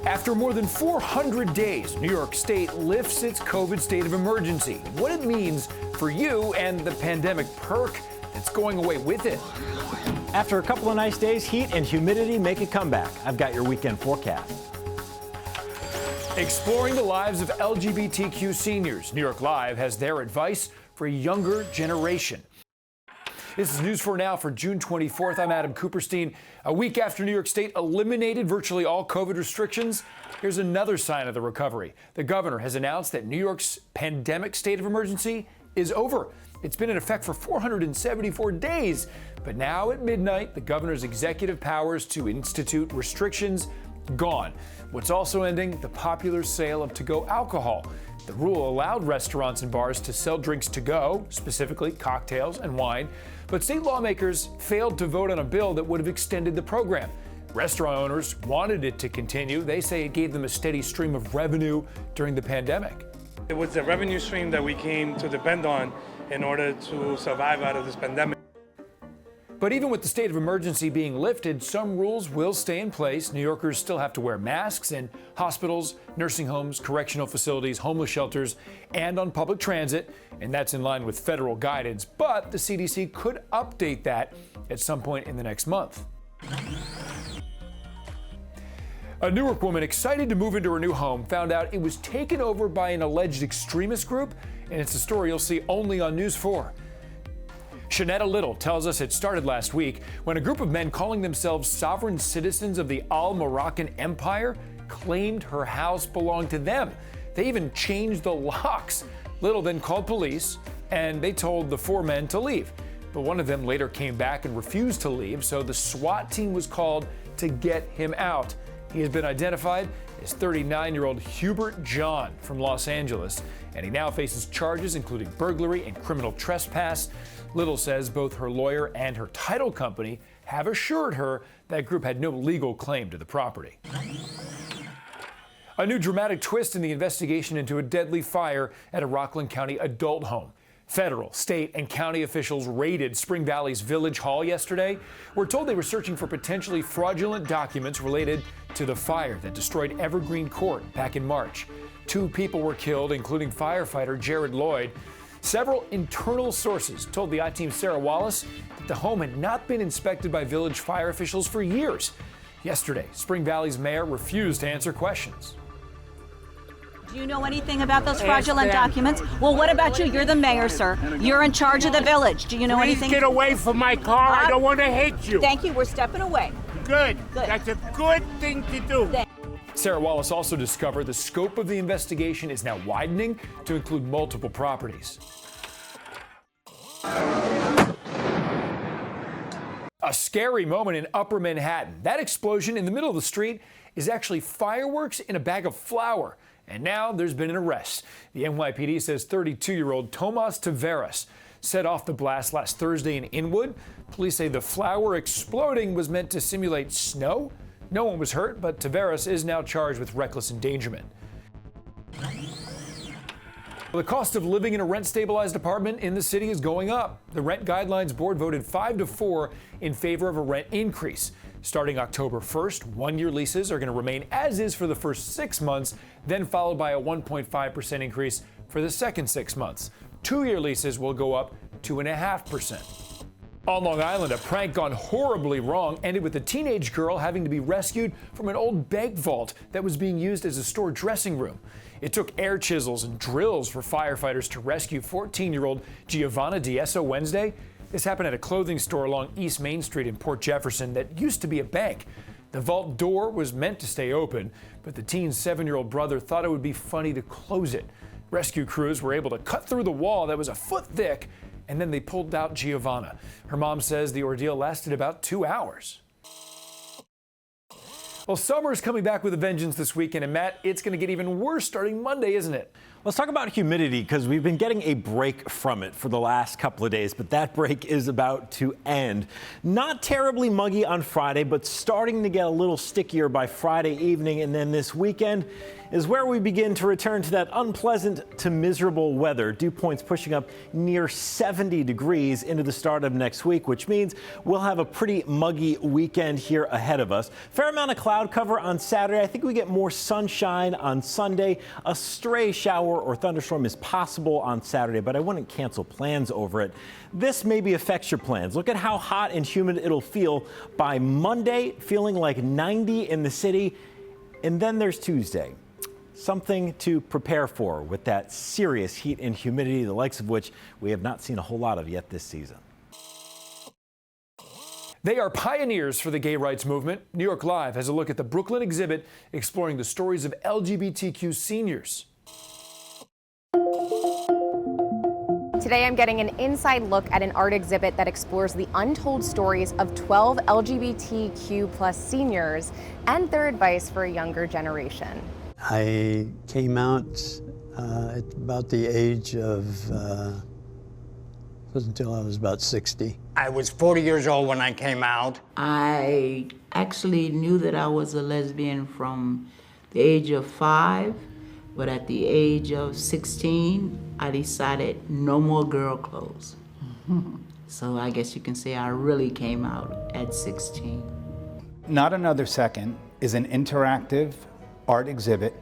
After more than 400 days, New York State lifts its COVID state of emergency. What it means for you and the pandemic perk that's going away with it. After a couple of nice days, heat and humidity make a comeback. I've got your weekend forecast. Exploring the lives of LGBTQ seniors, New York Live has their advice for a younger generation. This is News 4 Now for June 24th. I'm Adam Cooperstein. A week after New York State eliminated virtually all COVID restrictions, here's another sign of the recovery. The governor has announced that New York's pandemic state of emergency is over. It's been in effect for 474 days. But now at midnight, the governor's executive powers to institute restrictions gone. What's also ending? The popular sale of to-go alcohol. The rule allowed restaurants and bars to sell drinks to go, specifically cocktails and wine, but state lawmakers failed to vote on a bill that would have extended the program. Restaurant owners wanted it to continue. They say it gave them a steady stream of revenue during the pandemic. It was the revenue stream that we came to depend on in order to survive out of this pandemic. But even with the state of emergency being lifted, some rules will stay in place. New Yorkers still have to wear masks in hospitals, nursing homes, correctional facilities, homeless shelters, and on public transit. And that's in line with federal guidance. But the CDC could update that at some point in the next month. A Newark woman excited to move into her new home found out it was taken over by an alleged extremist group. And it's a story you'll see only on News 4. Shanetta Little tells us it started last week when a group of men calling themselves sovereign citizens of the Al-Moroccan Empire claimed her house belonged to them. They even changed the locks. Little then called police, and they told the four men to leave. But one of them later came back and refused to leave, so the SWAT team was called to get him out. He has been identified as 39-year-old Hubert John from Los Angeles, and he now faces charges including burglary and criminal trespass. Little says both her lawyer and her title company have assured her that group had no legal claim to the property. A new dramatic twist in the investigation into a deadly fire at a Rockland County adult home. Federal, state, and county officials raided Spring Valley's Village Hall yesterday. We're told they were searching for potentially fraudulent documents related to the fire that destroyed Evergreen Court back in March. 2 people were killed, including firefighter Jared Lloyd. Several internal sources told the I-Team's Sarah Wallace that the home had not been inspected by village fire officials for years. Yesterday, Spring Valley's mayor refused to answer questions. Do you know anything about those fraudulent documents? Well, what about you? You're the mayor, sir. You're in charge of the village. Do you know anything? Please get away from my car. I don't want to hit you. Thank you. We're stepping away. Good. That's a good thing to do. Sarah Wallace also discovered the scope of the investigation is now widening to include multiple properties. A scary moment in Upper Manhattan. That explosion in the middle of the street is actually fireworks in a bag of flour. And now there's been an arrest. The NYPD says 32-year-old Tomas Taveras set off the blast last Thursday in Inwood. Police say the flour exploding was meant to simulate snow. No one was hurt, but Taveras is now charged with reckless endangerment. The cost of living in a rent-stabilized apartment in the city is going up. The Rent Guidelines Board voted 5-4 in favor of a rent increase. Starting October 1st, one-year leases are going to remain as is for the first 6 months, then followed by a 1.5% increase for the second 6 months. Two-year leases will go up 2.5%. On Long Island, a prank gone horribly wrong ended with a teenage girl having to be rescued from an old bank vault that was being used as a store dressing room. It took air chisels and drills for firefighters to rescue 14-year-old Giovanna Diesso Wednesday. This happened at a clothing store along East Main Street in Port Jefferson that used to be a bank. The vault door was meant to stay open, but the teen's 7-year-old brother thought it would be funny to close it. Rescue crews were able to cut through the wall that was a foot thick, and then they pulled out Giovanna. Her mom says the ordeal lasted about 2 hours. Well, summer's coming back with a vengeance this weekend, and Matt, it's going to get even worse starting Monday, isn't it? Let's talk about humidity, because we've been getting a break from it for the last couple of days, but that break is about to end. Not terribly muggy on Friday, but starting to get a little stickier by Friday evening, and then this weekend is where we begin to return to that unpleasant to miserable weather. Dew points pushing up near 70 degrees into the start of next week, which means we'll have a pretty muggy weekend here ahead of us. Fair amount of cloud cover on Saturday. I think we get more sunshine on Sunday. A stray shower or thunderstorm is possible on Saturday, but I wouldn't cancel plans over it. This maybe affects your plans. Look at how hot and humid it'll feel by Monday, feeling like 90 in the city. And then there's Tuesday. Something to prepare for with that serious heat and humidity, the likes of which we have not seen a whole lot of yet this season. They are pioneers for the gay rights movement. New York Live has a look at the Brooklyn exhibit exploring the stories of LGBTQ seniors. Today I'm getting an inside look at an art exhibit that explores the untold stories of 12 LGBTQ+ seniors and their advice for a younger generation. I came out at about the age of, wasn't until I was about 60. I was 40 years old when I came out. I actually knew that I was a lesbian from the age of 5, but at the age of 16, I decided no more girl clothes. So I guess you can say I really came out at 16. Not Another Second is an interactive art exhibit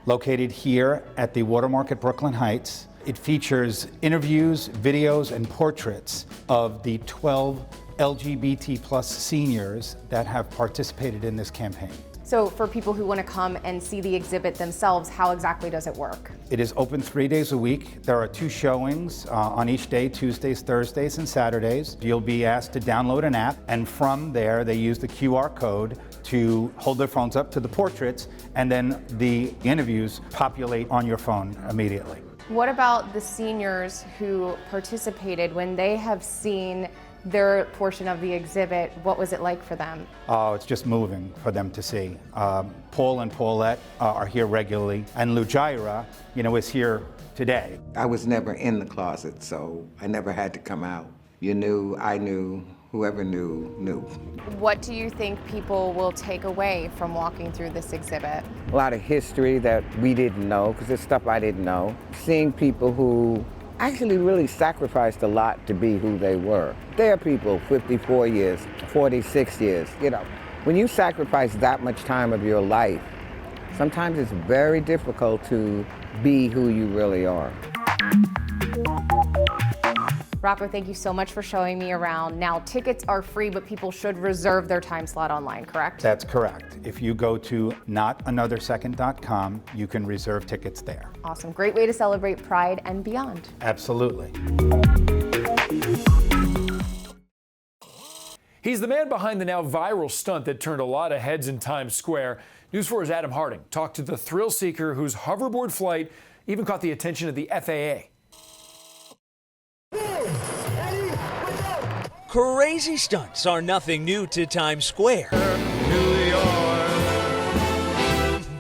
located here at the Watermark at Brooklyn Heights. It features interviews, videos, and portraits of the 12 LGBT+ seniors that have participated in this campaign. So for people who want to come and see the exhibit themselves, how exactly does it work? It is open 3 days a week. There are 2 showings on each day, Tuesdays, Thursdays, and Saturdays. You'll be asked to download an app, and from there they use the QR code to hold their phones up to the portraits, and then the interviews populate on your phone immediately. What about the seniors who participated when they have seen their portion of the exhibit? What was it like for them? Oh, it's just moving for them to see. Paul and Paulette are here regularly, and Lujaira, is here today. I was never in the closet, so I never had to come out. You knew, I knew, whoever knew, knew. What do you think people will take away from walking through this exhibit? A lot of history that we didn't know, because it's stuff I didn't know. Seeing people who actually really sacrificed a lot to be who they were. There are people 54 years, 46 years. When you sacrifice that much time of your life, sometimes it's very difficult to be who you really are. Rocco, thank you so much for showing me around. Now, tickets are free, but people should reserve their time slot online, correct? That's correct. If you go to notanothersecond.com, you can reserve tickets there. Awesome. Great way to celebrate Pride and beyond. Absolutely. He's the man behind the now viral stunt that turned a lot of heads in Times Square. News 4's Adam Harding talked to the thrill seeker whose hoverboard flight even caught the attention of the FAA. Crazy stunts are nothing new to Times Square.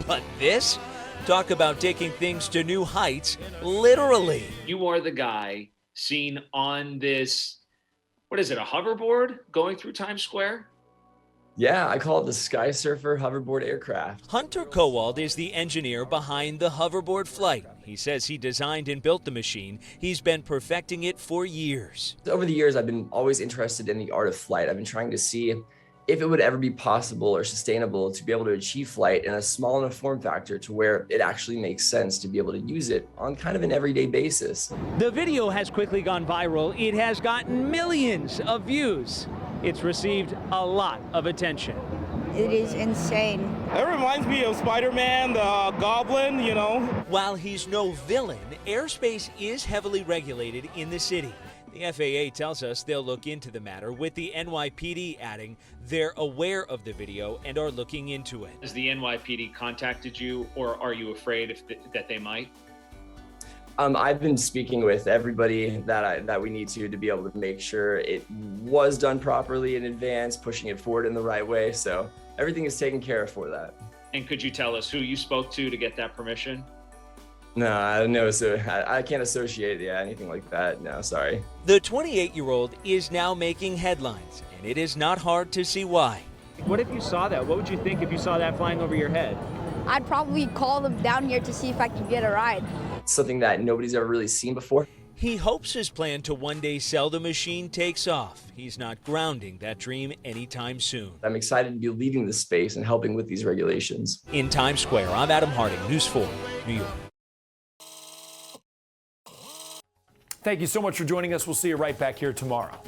But this? Talk about taking things to new heights, literally. You are the guy seen on this, what is it, a hoverboard going through Times Square? Yeah, I call it the Sky Surfer hoverboard aircraft. Hunter Kowald is the engineer behind the Hoverboard Flight. He says he designed and built the machine. He's been perfecting it for years. Over the years, I've been always interested in the art of flight. I've been trying to see if it would ever be possible or sustainable to be able to achieve flight in a small enough form factor to where it actually makes sense to be able to use it on kind of an everyday basis. The video has quickly gone viral. It has gotten millions of views. It's received a lot of attention. It is insane. It reminds me of Spider-Man, the Goblin, While he's no villain, airspace is heavily regulated in the city. The FAA tells us they'll look into the matter, with the NYPD adding they're aware of the video and are looking into it. Has the NYPD contacted you, or are you afraid that they might? I've been speaking with everybody that we need to be able to make sure it was done properly in advance, pushing it forward in the right way. So everything is taken care of for that. And could you tell us who you spoke to get that permission? No, so I can't associate anything like that. No, sorry. The 28-year-old is now making headlines, and it is not hard to see why. What if you saw that? What would you think if you saw that flying over your head? I'd probably call them down here to see if I could get a ride. It's something that nobody's ever really seen before. He hopes his plan to one day sell the machine takes off. He's not grounding that dream anytime soon. I'm excited to be leaving this space and helping with these regulations. In Times Square, I'm Adam Harding, News 4, New York. Thank you so much for joining us. We'll see you right back here tomorrow.